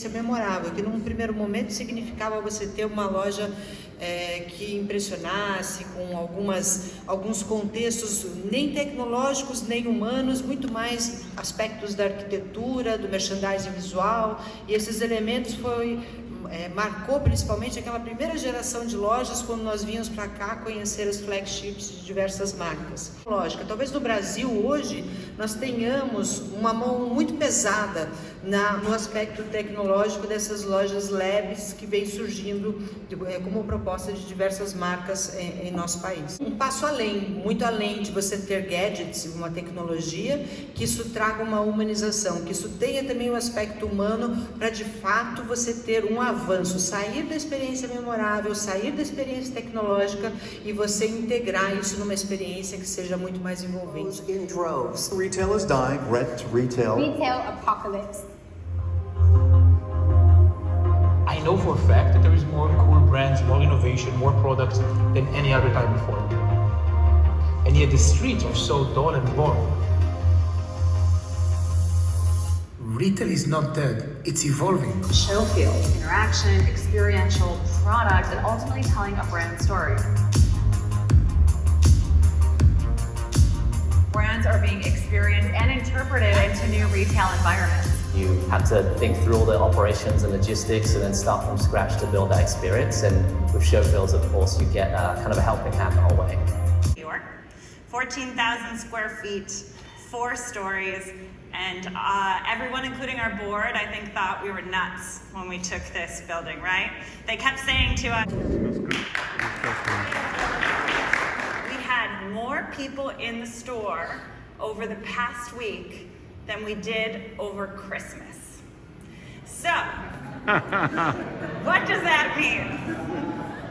memorável, que num primeiro momento significava você ter uma loja que impressionasse com alguns contextos nem tecnológicos nem humanos, muito mais aspectos da arquitetura, do merchandising visual, e esses elementos marcou principalmente aquela primeira geração de lojas quando nós vínhamos para cá conhecer as flagships de diversas marcas. Lógico, talvez no Brasil hoje nós tenhamos uma mão muito pesada no aspecto tecnológico dessas lojas labs que vem surgindo como proposta de diversas marcas em nosso país. Um passo além, muito além de você ter gadgets, uma tecnologia, que isso traga uma humanização, que isso tenha também um aspecto humano para de fato você ter um avanço, sair da experiência memorável, sair da experiência tecnológica e você integrar isso numa experiência que seja muito mais envolvente. In droves. Retail is dying. Retail. Retail apocalypse. I know for a fact that there is more cool brands, more innovation, more products than any other time before. And yet the streets are so dull and boring. Retail is not dead, it's evolving. ShowFields, interaction, experiential, product, and ultimately telling a brand story. Brands are being experienced and interpreted into new retail environments. You have to think through all the operations and logistics and then start from scratch to build that experience. And with ShowFields, of course, you get kind of a helping hand the whole way. New York, 14,000 square feet, 4 stories, and everyone, including our board, I think thought we were nuts when we took this building, right? They kept saying to us, we had more people in the store over the past week than we did over Christmas. So, what does that mean?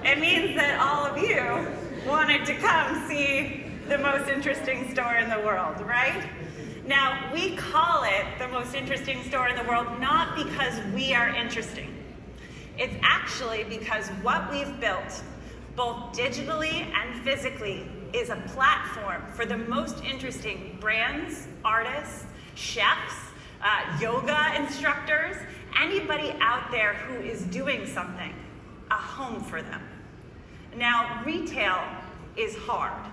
It means that all of you wanted to come see the most interesting store in the world, right? Now, we call it the most interesting store in the world not because we are interesting. It's actually because what we've built, both digitally and physically, is a platform for the most interesting brands, artists, chefs, yoga instructors, anybody out there who is doing something, a home for them. Now, retail is hard,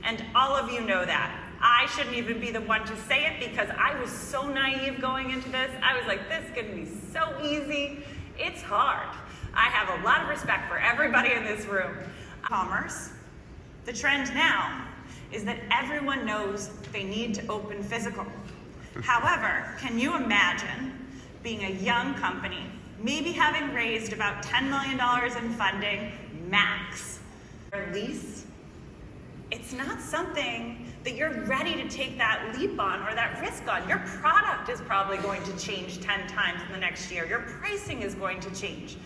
and all of you know that. I shouldn't even be the one to say it because I was so naive going into this. I was like, this is gonna be so easy. It's hard. I have a lot of respect for everybody in this room. Commerce, the trend now is that everyone knows they need to open physical. However, can you imagine being a young company, maybe having raised about $10 million in funding, max, or lease? It's not something that you're ready to take that leap on or that risk on. Your product is probably going to change 10 times in the next year. Your pricing is going to change.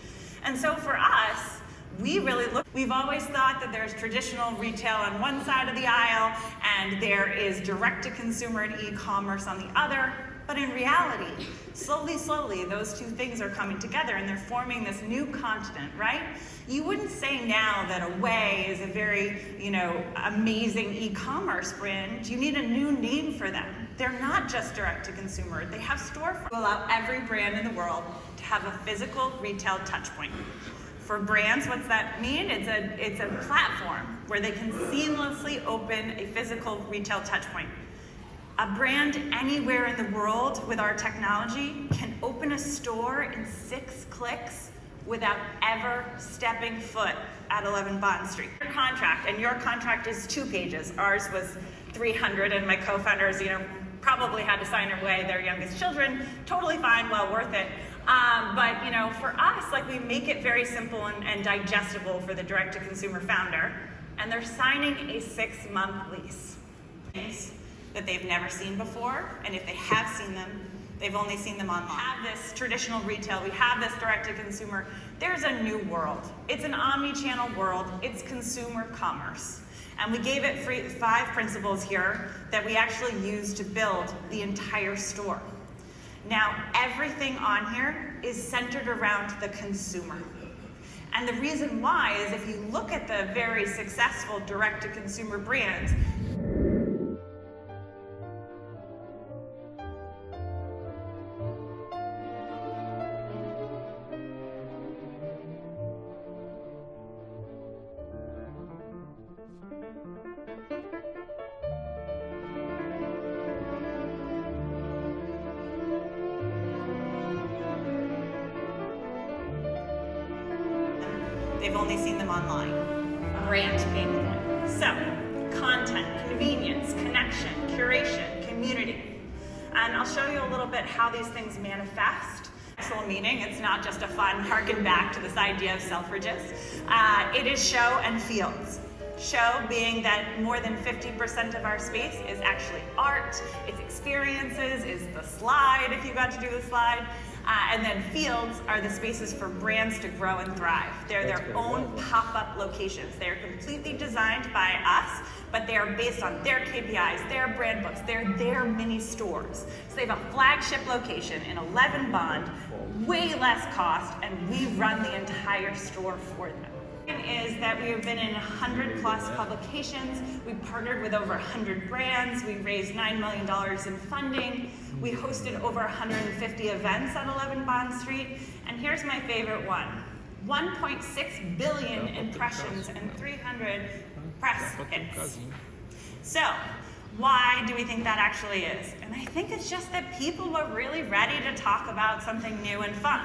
And so for us, we've always thought that there's traditional retail on one side of the aisle and there is direct-to-consumer and e-commerce on the other. But in reality, slowly, those two things are coming together and they're forming this new continent, right? You wouldn't say now that Away is a very, amazing e-commerce brand. You need a new name for them. They're not just direct-to-consumer. They have storefronts. Allow every brand in the world to have a physical retail touchpoint. For brands, what's that mean? It's a platform where they can seamlessly open a physical retail touchpoint. A brand anywhere in the world with our technology can open a store in 6 clicks without ever stepping foot at 11 Bond Street. Your contract is 2 pages. Ours was 300, and my co-founders, probably had to sign away their youngest children. Totally fine, well worth it. But for us, we make it very simple and digestible for the direct-to-consumer founder, and they're signing a 6-month lease. That they've never seen before, and if they have seen them, they've only seen them online. We have this traditional retail, we have this direct-to-consumer. There's a new world. It's an omni-channel world. It's consumer commerce. And we gave it 5 principles here that we actually use to build the entire store. Now, everything on here is centered around the consumer. And the reason why is if you look at the very successful direct-to-consumer brands, They've only seen them online. Brand pain point. So, content, convenience, connection, curation, community. And I'll show you a little bit how these things manifest. Actual meaning, it's not just a fun harken back to this idea of Selfridges. It is show and fields. Show being that more than 50% of our space is actually art, it's experiences, is the slide if you got to do the slide. And then fields are the spaces for brands to grow and thrive. They're their own pop-up locations. They're completely designed by us, but they are based on their KPIs, their brand books, they're their mini stores. So they have a flagship location in 11 Bond, way less cost, and we run the entire store for them. Is that we have been in 100 plus publications. We partnered with over 100 brands. We raised $9 million in funding. We hosted over 150 events at 11 Bond Street. And here's my favorite one. 1.6 billion impressions and 300 press hits. So, why do we think that actually is? And I think it's just that people were really ready to talk about something new and fun.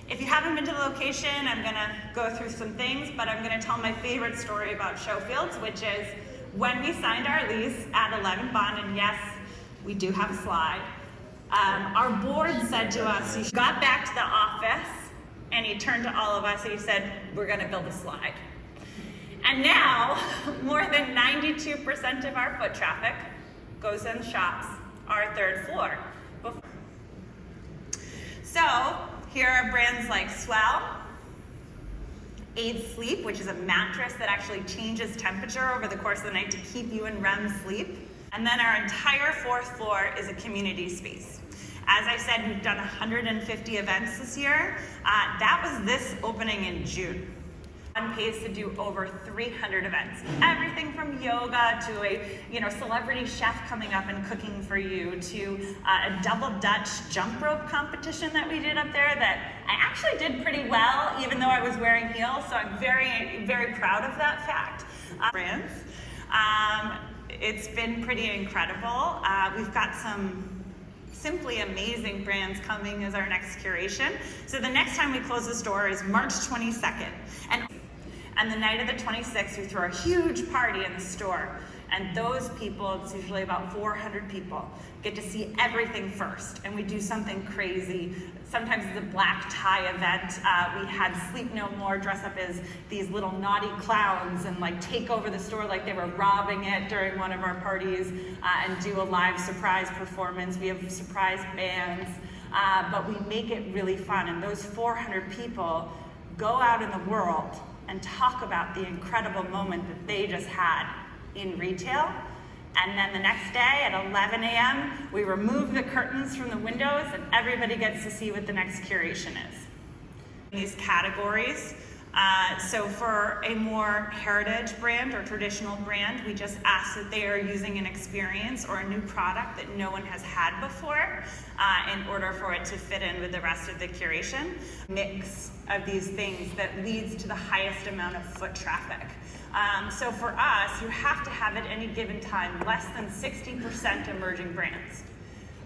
If you haven't been to the location, I'm gonna go through some things, but I'm gonna tell my favorite story about ShowFields, which is when we signed our lease at 11 Bond, and yes, we do have a slide, our board said to us, he got back to the office, and he turned to all of us and he said, we're gonna build a slide. And now, more than 92% of our foot traffic goes in shops, our third floor. So, here are brands like Swell, Aid Sleep, which is a mattress that actually changes temperature over the course of the night to keep you in REM sleep. And then our entire fourth floor is a community space. As I said, we've done 150 events this year. That was this opening in June. On pace to do over 300 events. Everything from yoga to a celebrity chef coming up and cooking for you to a double Dutch jump rope competition that we did up there that I actually did pretty well even though I was wearing heels, so I'm very, very proud of that fact. Brands. It's been pretty incredible. We've got some simply amazing brands coming as our next curation. So the next time we close the store is March 22nd. And the night of the 26th, we throw a huge party in the store. And those people, it's usually about 400 people, get to see everything first. And we do something crazy. Sometimes it's a black tie event. We had Sleep No More dress up as these little naughty clowns and take take over the store like they were robbing it during one of our parties and do a live surprise performance. We have surprise bands, but we make it really fun. And those 400 people go out in the world and talk about the incredible moment that they just had in retail. And then the next day at 11 a.m., we remove the curtains from the windows and everybody gets to see what the next curation is. These categories, so for a more heritage brand or traditional brand, we just ask that they are using an experience or a new product that no one has had before in order for it to fit in with the rest of the curation. Mix of these things that leads to the highest amount of foot traffic. So for us, you have to have at any given time less than 60% emerging brands.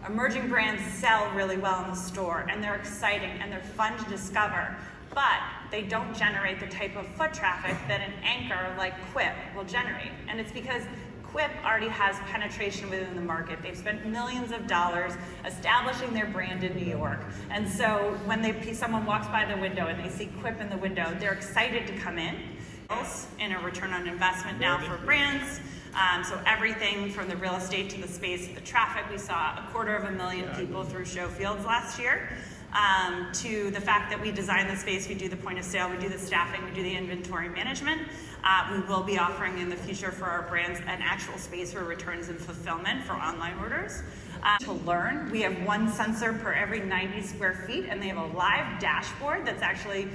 Emerging brands sell really well in the store and they're exciting and they're fun to discover, but they don't generate the type of foot traffic that an anchor like Quip will generate. And it's because Quip already has penetration within the market. They've spent millions of dollars establishing their brand in New York. And so when someone walks by the window and they see Quip in the window, they're excited to come in. And a return on investment now for brands. So everything from the real estate to the space, the traffic, we saw 250,000 people through ShowFields last year. To the fact that we design the space, we do the point of sale, we do the staffing, we do the inventory management. We will be offering in the future for our brands an actual space for returns and fulfillment for online orders. To learn, we have one sensor per every 90 square feet, and they have a live dashboard that's actually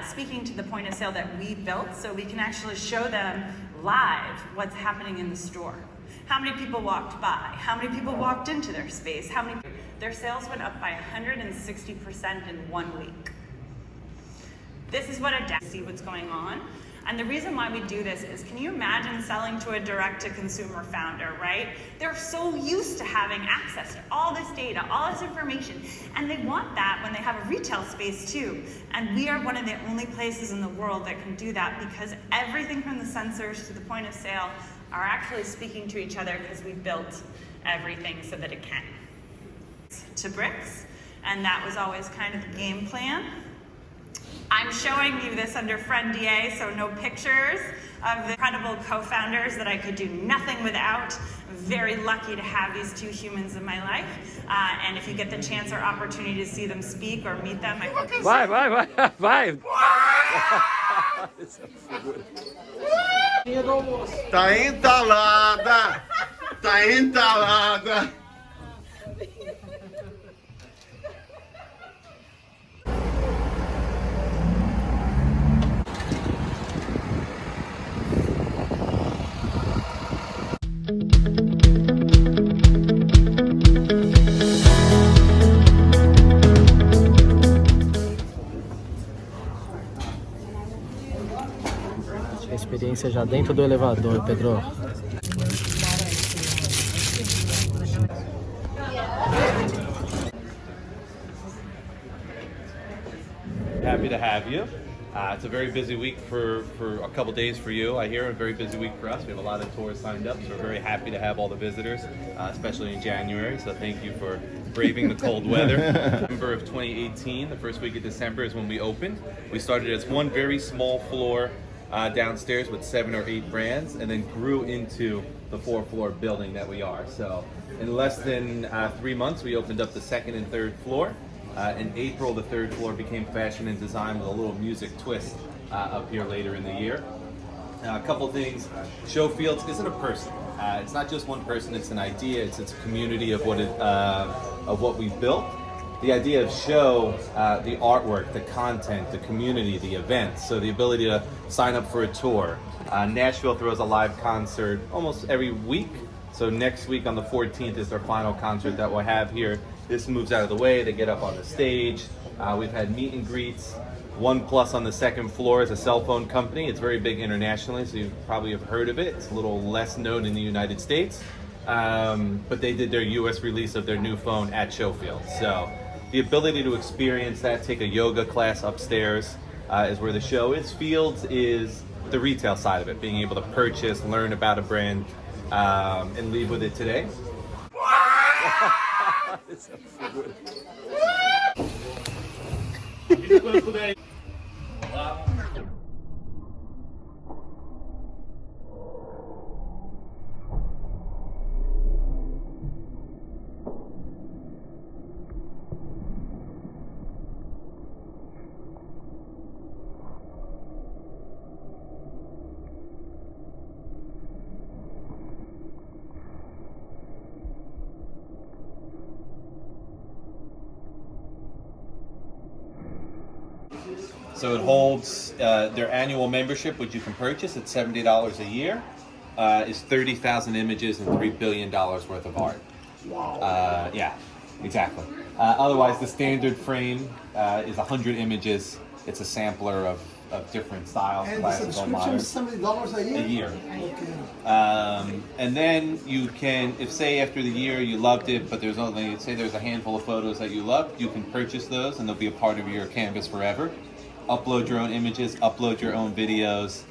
speaking to the point of sale that we built, so we can actually show them live what's happening in the store. How many people walked by? How many people walked into their space? Their sales went up by 160% in 1 week. This is what see what's going on. And the reason why we do this is, can you imagine selling to a direct-to-consumer founder, right? They're so used to having access to all this data, all this information, and they want that when they have a retail space too. And we are one of the only places in the world that can do that, because everything from the sensors to the point of sale are actually speaking to each other, because we built everything so that it can. To bricks, and that was always kind of the game plan. I'm showing you this under Friendier, so no pictures of the incredible co-founders that I could do nothing without. I'm very lucky to have these two humans in my life, and if you get the chance or opportunity to see them speak or meet them, I hope. Vai! Tá entalada! Tá entalada! A experiência já dentro do elevador, Pedro. Happy to have you. It's a very busy week for a couple days for you. I hear a very busy week for us. We have a lot of tours signed up, so we're very happy to have all the visitors, especially in January. So thank you for braving the cold weather. December of 2018, the first week of December is when we opened. We started as one very small floor downstairs with 7 or 8 brands, and then grew into the 4-floor building that we are. So in less than 3 months, we opened up the 2nd and 3rd floor. In April, the 3rd floor became fashion and design with a little music twist up here later in the year. A couple things. ShowFields isn't a person. It's not just one person. It's an idea. It's a community of what we've built. The idea of show, the artwork, the content, the community, the events. So the ability to sign up for a tour. Nashville throws a live concert almost every week. So next week on the 14th is our final concert that we'll have here. This moves out of the way, they get up on the stage. We've had meet and greets. OnePlus on the 2nd floor is a cell phone company. It's very big internationally, so you probably have heard of it. It's a little less known in the United States. But they did their US release of their new phone at ShowFields. So the ability to experience that, take a yoga class upstairs is where the show is. Fields is the retail side of it, being able to purchase, learn about a brand, and leave with it today. So it holds their annual membership, which you can purchase at $70 a year, is 30,000 images and $3 billion worth of art. Wow. Yeah, exactly. Otherwise, the standard frame is 100 images. It's a sampler of different styles, classical, modern. $70 a year. And then you can, if say after the year you loved it, but there's only, say there's a handful of photos that you loved, you can purchase those and they'll be a part of your canvas forever. Upload your own images, upload your own videos.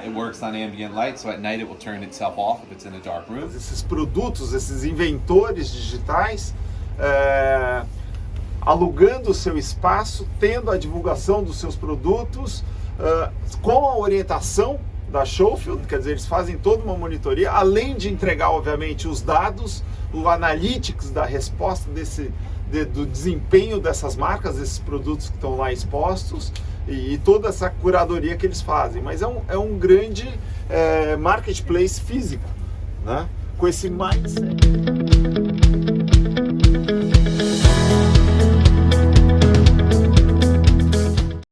It works on ambient light, so at night it will turn itself off if it's in a dark room. Esses produtos, esses inventores digitais, alugando o seu espaço, tendo a divulgação dos seus produtos, com a orientação da ShowFields, quer dizer, eles fazem toda uma monitoria, além de entregar, obviamente, os dados, o analytics da resposta do desempenho dessas marcas, desses produtos que estão lá expostos, e toda essa curadoria que eles fazem. Mas é um grande marketplace físico, né? Com esse mindset.